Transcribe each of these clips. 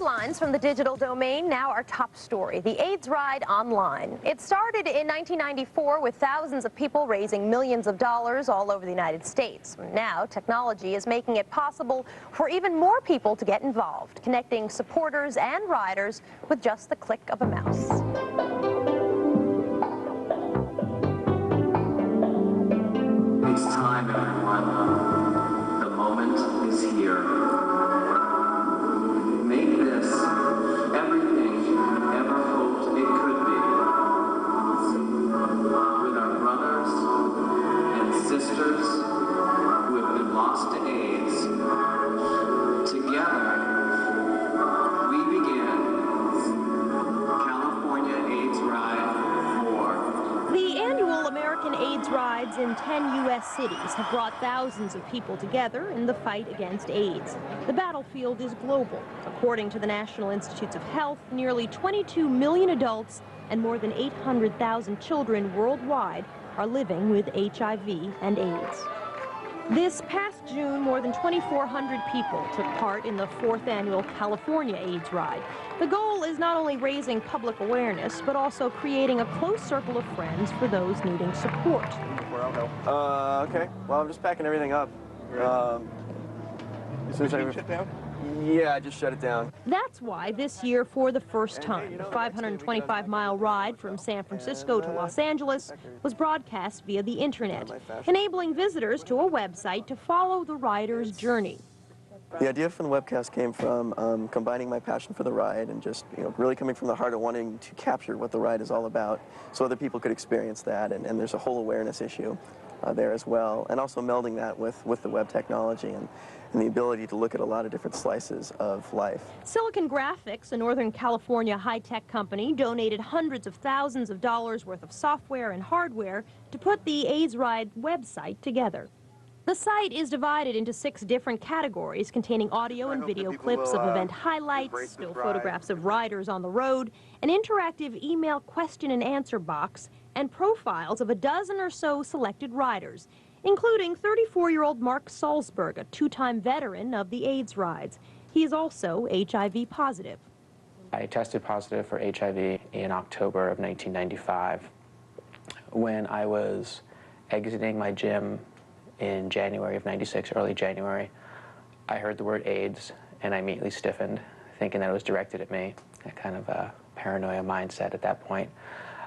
Headlines from the digital domain, now our top story, the AIDS ride online. It started in 1994 with thousands of people raising millions of dollars all over the United States. Now, technology is making it possible for even more people to get involved, connecting supporters and riders with just the click of a mouse. It's time, everyone. The moment is here. Make this everything you ever hoped it could be. With our brothers and sisters who have been lost to AIDS, together we begin California AIDS Ride 4. The annual American AIDS rides in 10 U.S. cities have brought thousands of people together in the fight against AIDS. The battlefield is global. According to the National Institutes of Health, nearly 22 million adults and more than 800,000 children worldwide are living with HIV and AIDS. This past June, more than 2,400 people took part in the 4th annual California AIDS Ride. The goal is not only raising public awareness, but also creating a close circle of friends for those needing support. Okay. Well, I'm just packing everything up. Did you shut down? Yeah, I just shut it down. That's why this year, for the first time, the 525-mile ride from San Francisco to Los Angeles was broadcast via the internet, enabling visitors to a website to follow the rider's journey. The idea for the webcast came from combining my passion for the ride and just, really coming from the heart of wanting to capture what the ride is all about so other people could experience that, and there's a whole awareness issue there as well, and also melding that with the web technology and the ability to look at a lot of different slices of life. Silicon Graphics, a Northern California high-tech company, donated hundreds of thousands of dollars worth of software and hardware to put the AIDS Ride website together. The site is divided into 6 different categories containing audio and video clips of event highlights, still photographs of riders on the road, an interactive email question and answer box, and profiles of a dozen or so selected riders, including 34-year-old Mark Salzberg, a 2-time veteran of the AIDS rides. He is also HIV positive. I tested positive for HIV in October of 1995. When I was exiting my gym in January of '96, early January, I heard the word AIDS and I immediately stiffened, thinking that it was directed at me, a kind of a paranoia mindset at that point.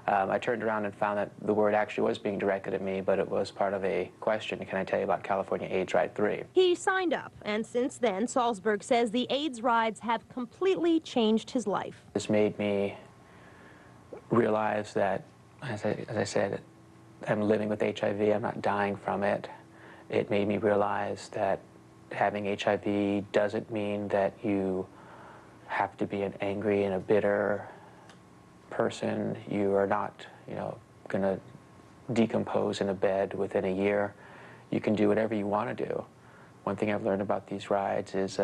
I turned around and found that the word actually was being directed at me, but it was part of a question: can I tell you about California AIDS Ride 3? He signed up, and since then, Salzberg says the AIDS rides have completely changed his life. This made me realize that, as I said, I'm living with HIV, I'm not dying from it. It made me realize that having HIV doesn't mean that you have to be an angry and a bitter person. You are not, going to decompose in a bed within a year. You can do whatever you want to do. One thing I've learned about these rides is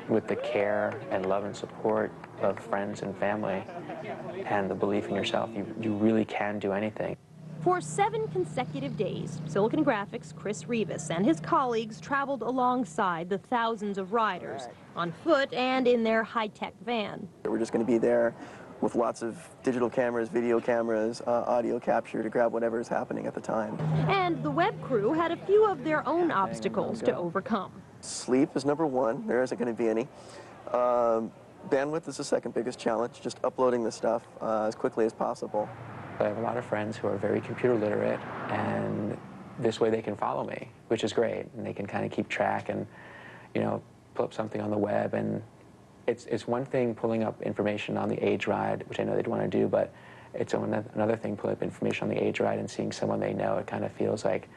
with the care and love and support of friends and family and the belief in yourself, you really can do anything. For 7 consecutive days, Silicon Graphics' Chris Rivas and his colleagues traveled alongside the thousands of riders, on foot and in their high-tech van. We're just going to be there with lots of digital cameras, video cameras, audio capture to grab whatever is happening at the time. And the web crew had a few of their own obstacles to overcome. Sleep is number 1. There isn't going to be any. Bandwidth is the second biggest challenge, just uploading the stuff as quickly as possible. I have a lot of friends who are very computer literate, and this way they can follow me, which is great, and they can kind of keep track and, pull up something on the web. And it's one thing pulling up information on the AIDS Ride, which I know they'd want to do, but it's another thing pulling up information on the AIDS Ride and seeing someone they know. It kind of feels like,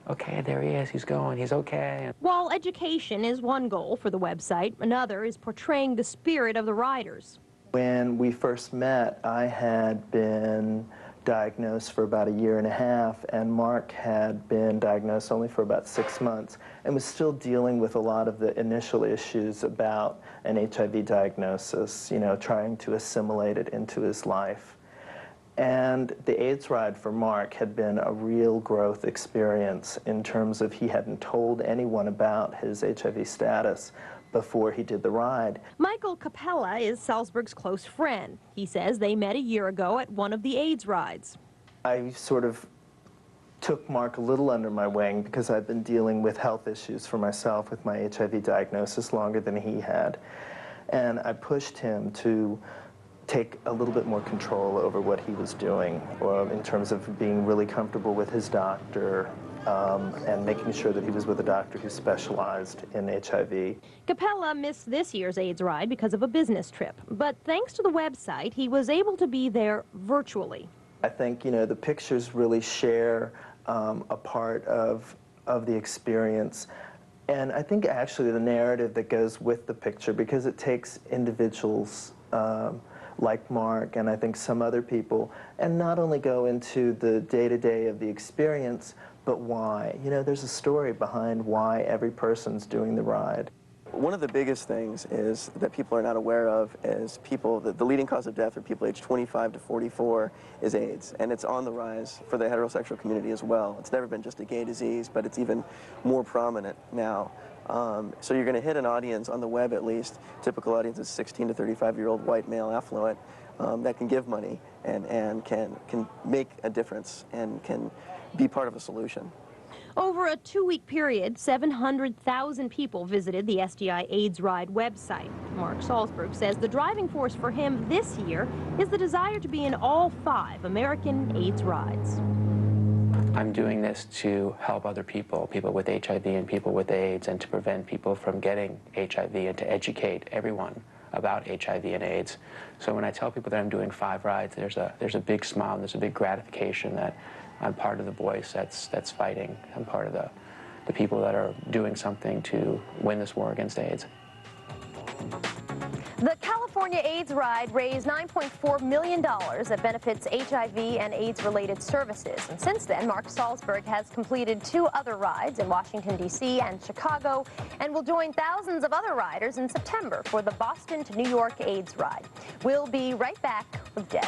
okay, there he is, he's going, he's okay. While education is one goal for the website, another is portraying the spirit of the riders. When we first met, I had been diagnosed for about 1.5 years, and Mark had been diagnosed only for about 6 months and was still dealing with a lot of the initial issues about an HIV diagnosis, trying to assimilate it into his life. And the AIDS ride for Mark had been a real growth experience in terms of he hadn't told anyone about his HIV status, before he did the ride. Michael Capella is Salzberg's close friend. He says they met a year ago at one of the AIDS rides. I sort of took Mark a little under my wing because I've been dealing with health issues for myself with my HIV diagnosis longer than he had. And I pushed him to take a little bit more control over what he was doing, in terms of being really comfortable with his doctor and making sure that he was with a doctor who specialized in HIV. Capella missed this year's AIDS ride because of a business trip, but thanks to the website, he was able to be there virtually. I think, you know, the pictures really share a part of the experience. And I think actually the narrative that goes with the picture, because it takes individuals like Mark and I think some other people, and not only go into the day-to-day of the experience, but why. You know, there's a story behind why every person's doing the ride. One of the biggest things is that people are not aware of is the leading cause of death for people aged 25 to 44 is AIDS, and it's on the rise for the heterosexual community as well. It's never been just a gay disease, but it's even more prominent now. So you're going to hit an audience, on the web at least, typical audience is 16 to 35-year-old white male affluent, that can give money and can make a difference and can be part of a solution. Over a 2-week period, 700,000 people visited the STI AIDS Ride website. Mark Salzberg says the driving force for him this year is the desire to be in all 5 American AIDS rides. I'm doing this to help other people, people with HIV and people with AIDS, and to prevent people from getting HIV and to educate everyone about HIV and AIDS. So when I tell people that I'm doing 5 rides, there's a big smile and there's a big gratification that I'm part of the voice that's fighting. I'm part of the people that are doing something to win this war against AIDS. The California AIDS Ride raised $9.4 million that benefits HIV and AIDS-related services. And since then, Mark Salzberg has completed 2 other rides in Washington, D.C. and Chicago, and will join thousands of other riders in September for the Boston to New York AIDS Ride. We'll be right back with Deb.